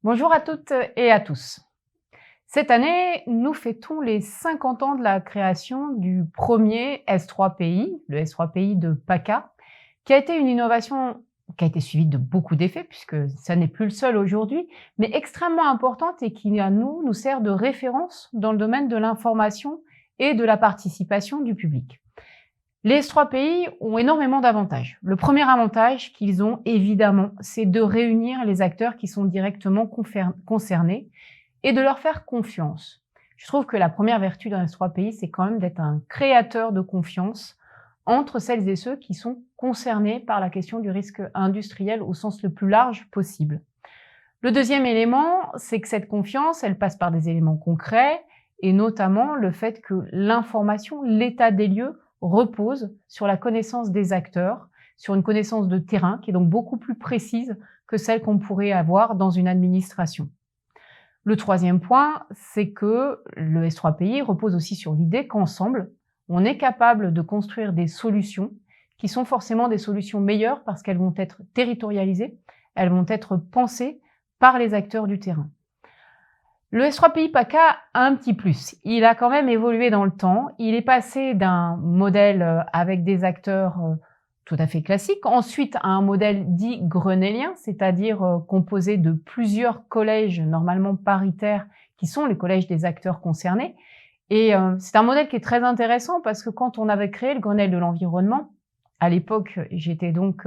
Bonjour à toutes et à tous. Cette année, nous fêtons les 50 ans de la création du premier S3PI, le S3PI de PACA, qui a été une innovation qui a été suivie de beaucoup d'effets, puisque ça n'est plus le seul aujourd'hui, mais extrêmement importante et qui, à nous sert de référence dans le domaine de l'information et de la participation du public. Les S3PI ont énormément d'avantages. Le premier avantage qu'ils ont, évidemment, c'est de réunir les acteurs qui sont directement concernés et de leur faire confiance. Je trouve que la première vertu d'un S3PI, c'est quand même d'être un créateur de confiance entre celles et ceux qui sont concernés par la question du risque industriel au sens le plus large possible. Le deuxième élément, c'est que cette confiance, elle passe par des éléments concrets et notamment le fait que l'information, l'état des lieux, repose sur la connaissance des acteurs, sur une connaissance de terrain qui est donc beaucoup plus précise que celle qu'on pourrait avoir dans une administration. Le troisième point, c'est que le S3PI repose aussi sur l'idée qu'ensemble, on est capable de construire des solutions qui sont forcément des solutions meilleures parce qu'elles vont être territorialisées, elles vont être pensées par les acteurs du terrain. Le S3PI PACA a un petit plus. Il a quand même évolué dans le temps. Il est passé d'un modèle avec des acteurs tout à fait classiques, ensuite à un modèle dit grenellien, c'est-à-dire composé de plusieurs collèges normalement paritaires qui sont les collèges des acteurs concernés. Et c'est un modèle qui est très intéressant parce que quand on avait créé le Grenelle de l'environnement, à l'époque, j'étais donc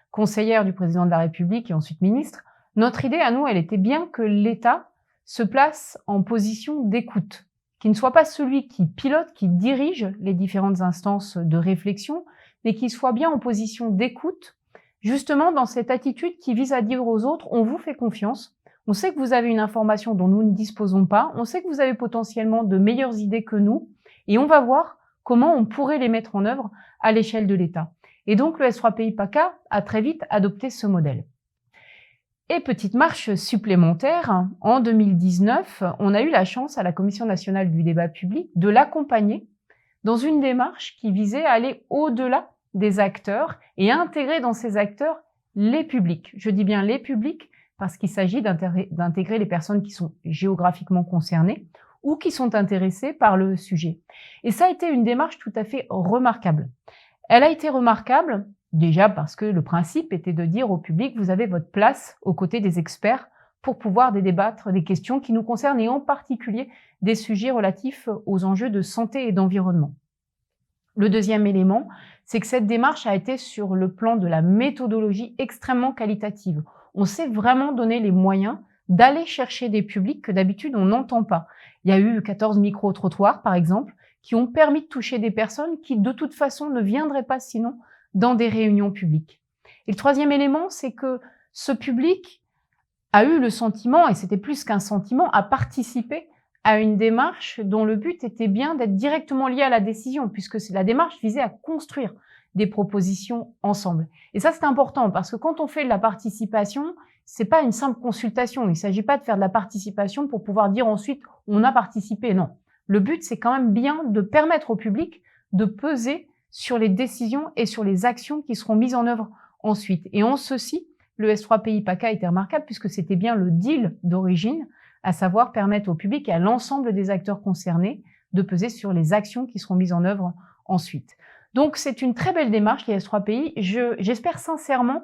conseillère du président de la République et ensuite ministre, notre idée à nous, elle était bien que l'État se place en position d'écoute, qui ne soit pas celui qui pilote, qui dirige les différentes instances de réflexion, mais qui soit bien en position d'écoute, justement dans cette attitude qui vise à dire aux autres, on vous fait confiance, on sait que vous avez une information dont nous ne disposons pas, on sait que vous avez potentiellement de meilleures idées que nous, et on va voir comment on pourrait les mettre en œuvre à l'échelle de l'État. Et donc le S3PI PACA a très vite adopté ce modèle. Et petite marche supplémentaire, en 2019, on a eu la chance à la Commission nationale du débat public de l'accompagner dans une démarche qui visait à aller au-delà des acteurs et à intégrer dans ces acteurs les publics. Je dis bien les publics parce qu'il s'agit d'intégrer les personnes qui sont géographiquement concernées ou qui sont intéressées par le sujet. Et ça a été une démarche tout à fait remarquable. Elle a été remarquable déjà parce que le principe était de dire au public, vous avez votre place aux côtés des experts pour pouvoir débattre des questions qui nous concernent et en particulier des sujets relatifs aux enjeux de santé et d'environnement. Le deuxième élément, c'est que cette démarche a été sur le plan de la méthodologie extrêmement qualitative. On s'est vraiment donné les moyens d'aller chercher des publics que d'habitude on n'entend pas. Il y a eu 14 micro-trottoirs par exemple qui ont permis de toucher des personnes qui de toute façon ne viendraient pas sinon dans des réunions publiques. Et le troisième élément, c'est que ce public a eu le sentiment, et c'était plus qu'un sentiment, à participer à une démarche dont le but était bien d'être directement lié à la décision, puisque la démarche visait à construire des propositions ensemble. Et ça, c'est important, parce que quand on fait de la participation, c'est pas une simple consultation. Il ne s'agit pas de faire de la participation pour pouvoir dire ensuite « on a participé ». Non. Le but, c'est quand même bien de permettre au public de peser sur les décisions et sur les actions qui seront mises en œuvre ensuite. Et en ceci, le S3PI PACA était remarquable puisque c'était bien le deal d'origine, à savoir permettre au public et à l'ensemble des acteurs concernés de peser sur les actions qui seront mises en œuvre ensuite. Donc c'est une très belle démarche, les S3PI. J'espère sincèrement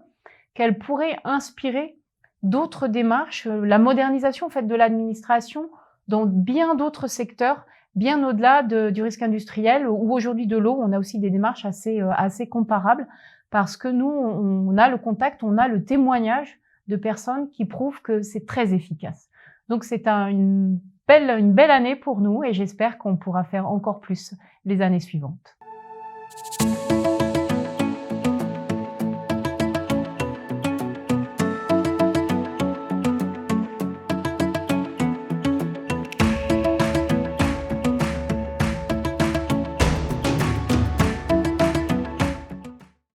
qu'elle pourrait inspirer d'autres démarches, la modernisation en fait, de l'administration dans bien d'autres secteurs, bien au-delà du risque industriel ou aujourd'hui de l'eau. On a aussi des démarches assez comparables parce que nous, on a le contact, on a le témoignage de personnes qui prouvent que c'est très efficace. Donc c'est une belle année pour nous et j'espère qu'on pourra faire encore plus les années suivantes.